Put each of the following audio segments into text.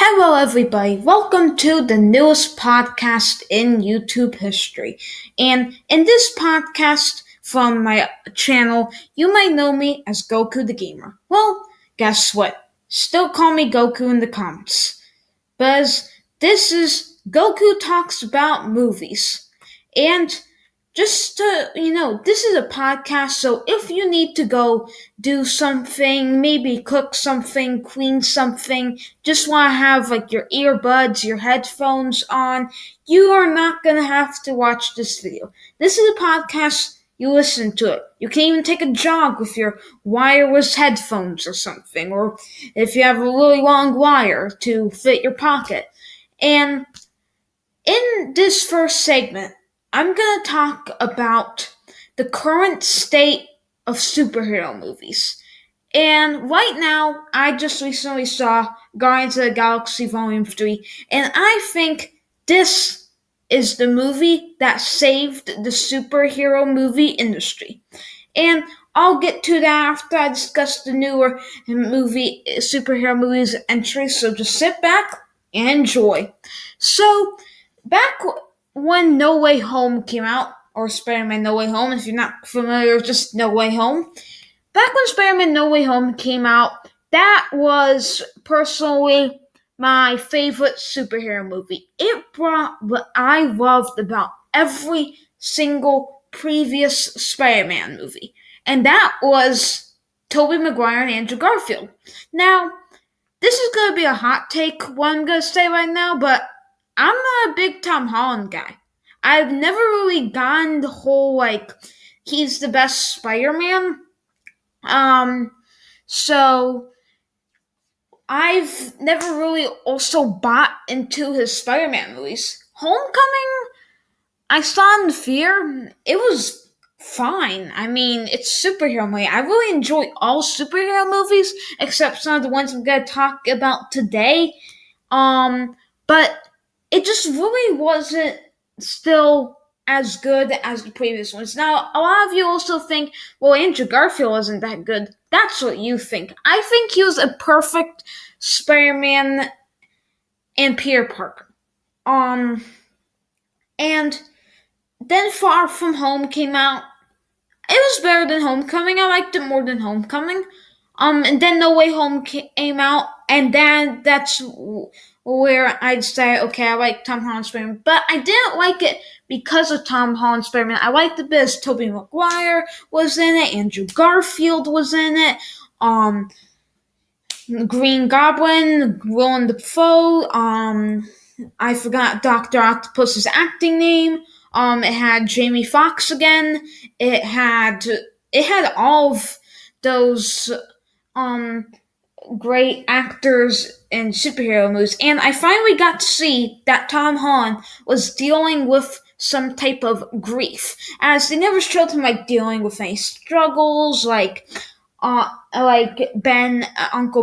Hello, everybody. Welcome to the newest podcast in YouTube history. And in this podcast from my channel, you might know me as Goku the Gamer. Well, guess what? Still call me Goku in the comments. Because this is Goku Talks About Movies. And just to, this is a podcast, so if you need to go do something, maybe cook something, clean something, just want to have like your earbuds, your headphones on, you are not going to have to watch this video. This is a podcast, you listen to it. You can even take a jog with your wireless headphones or something, or if you have a really long wire to fit your pocket. And in this first segment, I'm going to talk about the current state of superhero movies. And right now, I just recently saw Guardians of the Galaxy Volume 3, and I think this is the movie that saved the superhero movie industry. And I'll get to that after I discuss the newer superhero movies entries, so just sit back and enjoy. So, back when No Way Home came out, or Spider-Man No Way Home, if you're not familiar with just No Way Home, back when Spider-Man No Way Home came out, that was personally my favorite superhero movie. It brought what I loved about every single previous Spider-Man movie, and that was Tobey Maguire and Andrew Garfield. Now, this is going to be a hot take, what I'm going to say right now, but I'm not a big Tom Holland guy. I've never really gotten the whole, he's the best Spider-Man. So I've never really also bought into his Spider-Man movies. Homecoming, I saw in the theater. It was fine. I mean, it's superhero movie. I really enjoy all superhero movies, except some of the ones I'm going to talk about today. But it just really wasn't still as good as the previous ones. Now, a lot of you also think, well, Andrew Garfield wasn't that good. That's what you think. I think he was a perfect Spider-Man and Peter Parker. And then Far From Home came out. It was better than Homecoming. I liked it more than Homecoming. And then No Way Home came out, and then that's where I decided, okay, I like Tom Holland's Spider-Man. But I didn't like it because of Tom Holland's Spider-Man. I liked it because Tobey Maguire was in it, Andrew Garfield was in it, Green Goblin, Willem Dafoe, I forgot Dr. Octopus's acting name. It had Jamie Foxx again. It had all of those great actors in superhero movies, and I finally got to see that Tom Holland was dealing with some type of grief, as they never showed him dealing with any struggles, like Uncle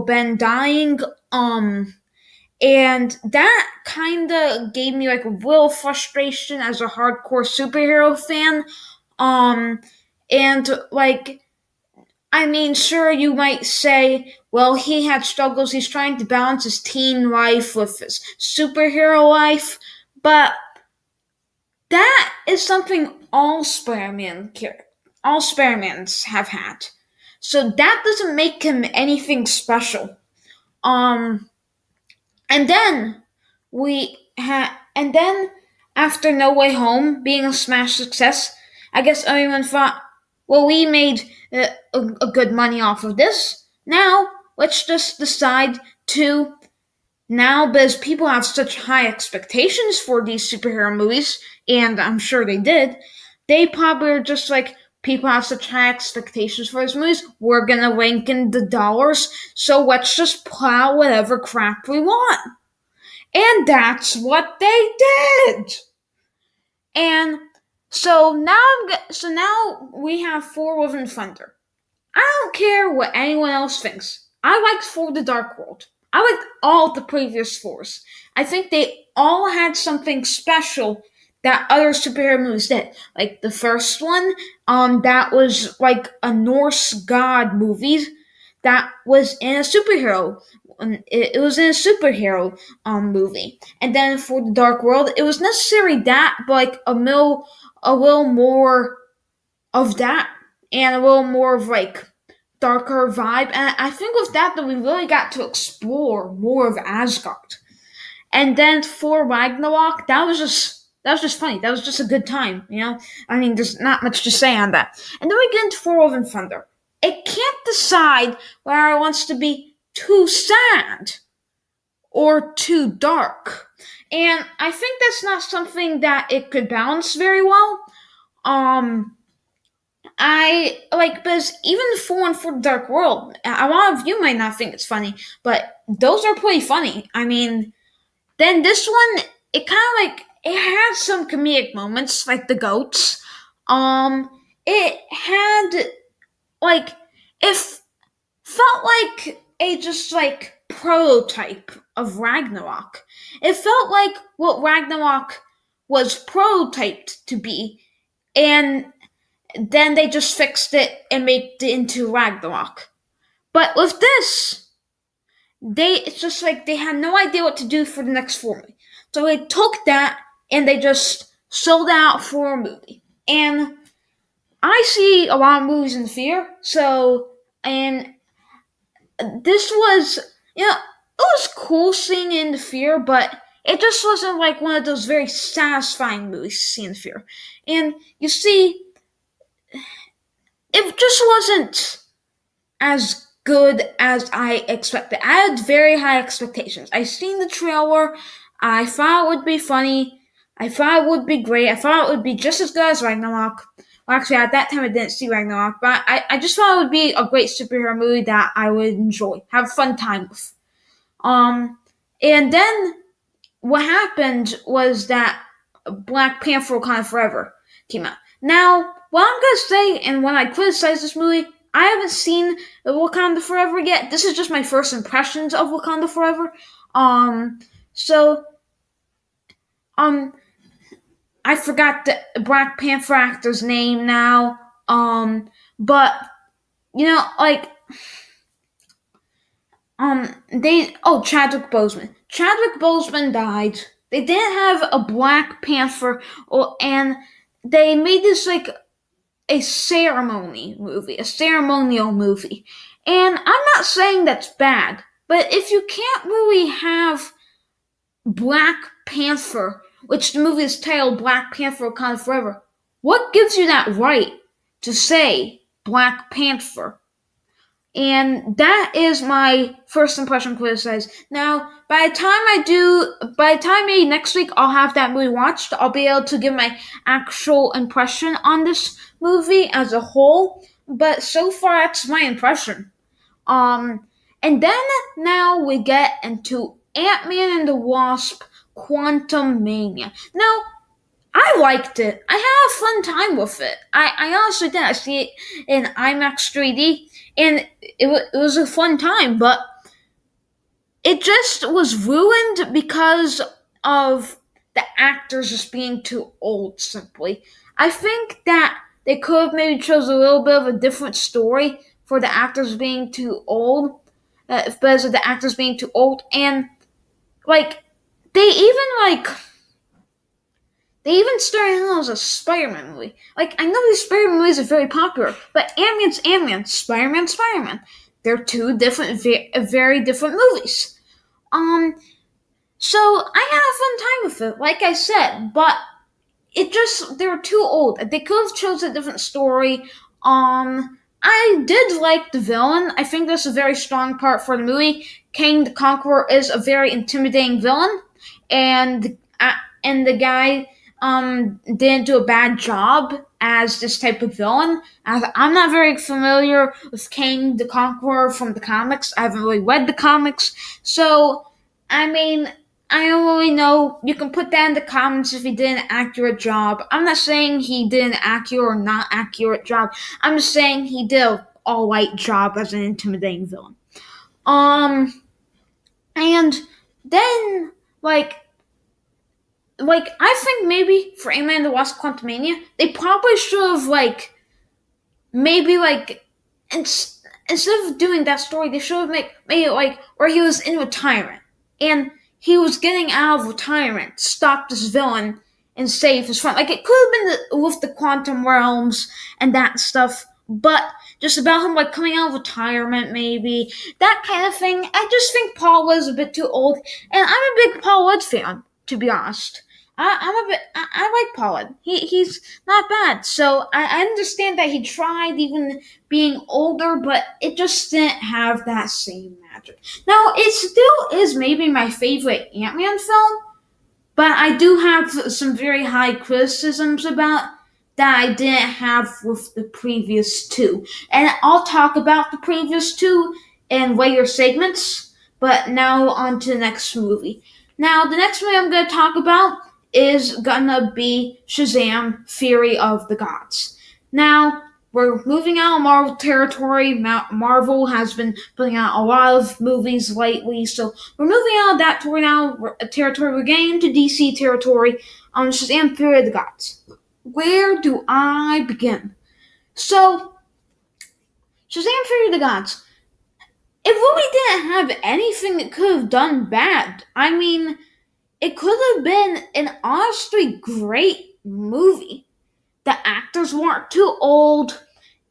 Ben dying, and that kind of gave me a real frustration as a hardcore superhero fan, and I mean, sure, you might say, well, he had struggles. He's trying to balance his teen life with his superhero life. But that is something all Spider-Mans have had. So that doesn't make him anything special. And then after No Way Home being a smash success, I guess everyone thought, well, we made a good money off of this. Now, let's just decide to, now because people have such high expectations for these superhero movies, and I'm sure they did, they probably are just people have such high expectations for these movies, we're gonna rank in the dollars, so let's just plow whatever crap we want. And that's what they did! And so now we have Thor: Love and Thunder. I don't care what anyone else thinks. I liked Thor: The Dark World. I liked all the previous Thors. I think they all had something special that other superhero movies did. Like the first one, that was like a Norse god movie that was in a superhero it was in a superhero movie. And then for the Dark World, it was necessarily that, but like a little more of that, and a little more of like darker vibe. And I think with that we really got to explore more of Asgard. And then for Ragnarok, that was just funny. That was just a good time, you know. I mean, there's not much to say on that. And then we get into For Love and Thunder. It can't decide whether it wants to be too sad or too dark. And I think that's not something that it could balance very well. Um, I like because even For and For the Dark World, a lot of you might not think it's funny, but those are pretty funny. I mean, then this one, it kind of like it had some comedic moments, like the goats. It had like it felt like a just like prototype of Ragnarok. It felt like what Ragnarok was prototyped to be, and then they just fixed it and made it into Ragnarok. But with this, it's just like they had no idea what to do for the next movie. So they took that and they just sold out for a movie. And I see a lot of movies in fear, so and this was it was cool seeing in the fear, but it just wasn't like one of those very satisfying movies to see in fear. And you see, it just wasn't as good as I expected. I had very high expectations. I seen the trailer. I thought it would be funny. I thought it would be great. I thought it would be just as good as Ragnarok. Well, actually, at that time, I didn't see Ragnarok, but I just thought it would be a great superhero movie that I would enjoy, have a fun time with. And then what happened was that Black Panther Wakanda Forever came out. Now, what I'm gonna say, and when I criticize this movie, I haven't seen Wakanda Forever yet. This is just my first impressions of Wakanda Forever. So, I forgot the Black Panther actor's name now. But like, Chadwick Boseman. Chadwick Boseman died. They didn't have a Black Panther, and they made this like a ceremonial movie. And I'm not saying that's bad, but if you can't really have Black Panther, which the movie is titled Black Panther Wakanda Forever, what gives you that right to say Black Panther? And that is my first impression criticized. Now, by the time maybe next week I'll have that movie watched, I'll be able to give my actual impression on this movie as a whole. But so far, that's my impression. And then now we get into Ant-Man and the Wasp: Quantum Mania. Now, I liked it. I had a fun time with it. I honestly did. I see it in IMAX 3D, and it was a fun time, but it just was ruined because of the actors just being too old, simply. I think that they could have maybe chose a little bit of a different story for the actors being too old, because of the actors being too old, and like they even like they even started out as a Spider-Man movie. Like, I know these Spider-Man movies are very popular, but Ant-Man's Ant-Man, Spider-Man, Spider-Man. They're two different, very different movies. So I had a fun time with it, like I said, but they were too old. They could have chosen a different story. I did like the villain. I think that's a very strong part for the movie. Kang the Conqueror is a very intimidating villain, and the guy didn't do a bad job as this type of villain. I'm not very familiar with Kang the Conqueror from the comics. I haven't really read the comics, so I mean, I don't really know. You can put that in the comments if he did an accurate job. I'm not saying he did an accurate or not accurate job. I'm just saying he did an all-right job as an intimidating villain. And then like I think maybe for Ant-Man and the Wasp: Quantumania, they probably should have maybe instead of doing that story, they should have made it like where he was in retirement and he was getting out of retirement to stop this villain and save his friend. Like it could have been with the quantum realms and that stuff, but just about him like coming out of retirement, maybe that kind of thing. I just think Paul was a bit too old, and I'm a big Paul Rudd fan, to be honest. I'm a bit. I like Paul Rudd. He's not bad. So I understand that he tried even being older, but it just didn't have that same magic. Now it still is maybe my favorite Ant-Man film, but I do have some very high criticisms about that I didn't have with the previous two. And I'll talk about the previous two in later segments, but now on to the next movie. Now, the next movie I'm going to talk about is gonna be Shazam! Fury of the Gods. Now, we're moving out of Marvel territory. Marvel has been putting out a lot of movies lately, so we're moving out of that territory. We're getting into DC territory on Shazam! Fury of the Gods. Where do I begin? So, Shazam! Fury of the Gods. It really didn't have anything that could have done bad. I mean, it could have been an honestly great movie. The actors weren't too old.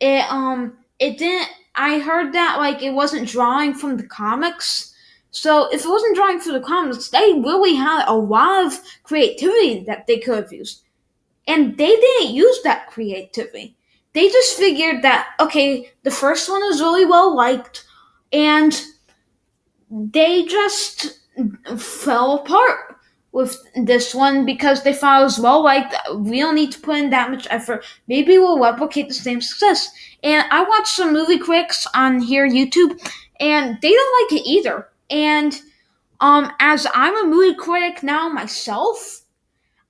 It didn't. I heard that like it wasn't drawing from the comics. So if it wasn't drawing from the comics, they really had a lot of creativity that they could have used, and they didn't use that creativity. They just figured that okay, the first one was really well liked, and they just fell apart with this one because they thought it was well liked. We don't need to put in that much effort. Maybe we'll replicate the same success. And I watched some movie critics on here YouTube, and they don't like it either. And as I'm a movie critic now myself,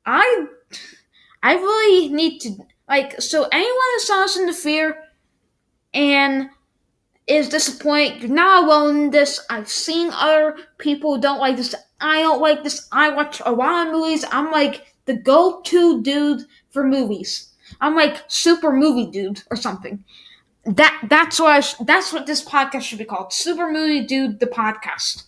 I I really need to like so anyone who saw us in the fear and is disappointed. You're not alone in this. I've seen other people who don't like this. I don't like this. I watch a lot of movies. I'm like the go-to dude for movies. I'm like super movie dude or something. That's what this podcast should be called. Super movie dude, the podcast.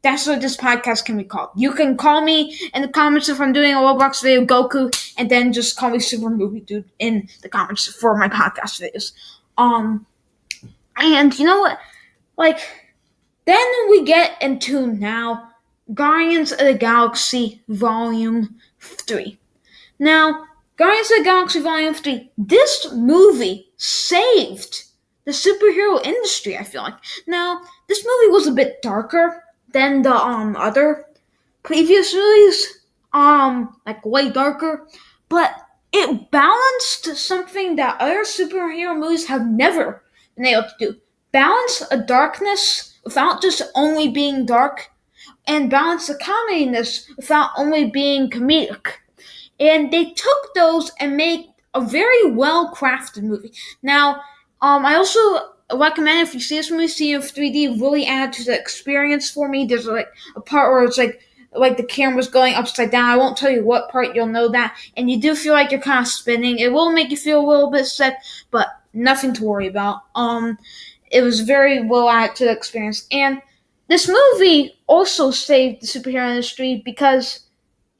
That's what this podcast can be called. You can call me in the comments if I'm doing a Roblox video, Goku, and then just call me Super Movie Dude in the comments for my podcast videos. And you know what? Like, then we get into now Guardians of the Galaxy Volume 3. Now, Guardians of the Galaxy Volume 3, this movie saved the superhero industry, I feel like. Now, this movie was a bit darker than the other previous movies. Like way darker. But it balanced something that other superhero movies have never been able to do. Balance a darkness without just only being dark, and balance the comediness without only being comedic. And they took those and made a very well crafted movie. Now, I also recommend if you see this movie, see it in 3D, really add to the experience for me. There's like a part where it's like the camera's going upside down. I won't tell you what part, you'll know that. And you do feel like you're kind of spinning. It will make you feel a little bit sick, but nothing to worry about. It was very well added to the experience. And this movie also saved the superhero industry because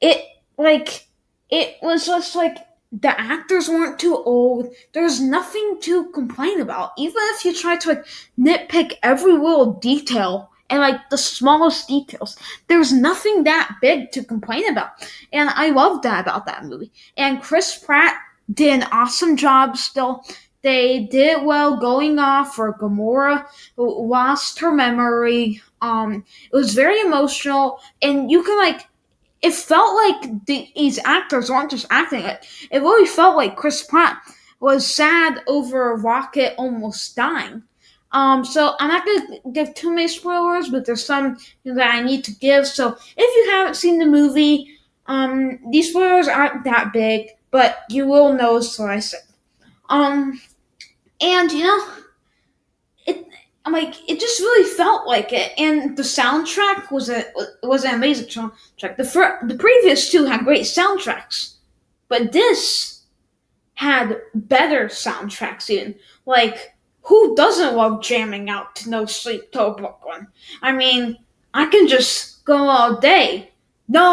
it like it was just like the actors weren't too old. There's nothing to complain about. Even if you try to like nitpick every little detail and like the smallest details, there's nothing that big to complain about. And I love that about that movie. And Chris Pratt did an awesome job still. They did well going off for Gamora, who lost her memory. It was very emotional, and you can like it felt like these actors weren't just acting it. It really felt like Chris Pratt was sad over Rocket almost dying. So I'm not going to give too many spoilers, but there's some that I need to give. So if you haven't seen the movie, these spoilers aren't that big, but you will notice what I said. And you know, it just really felt like it, and the soundtrack was an amazing soundtrack. The previous two had great soundtracks, but this had better soundtracks even. Like Who doesn't love jamming out to No Sleep Till Brooklyn? I mean, I can just go all day. No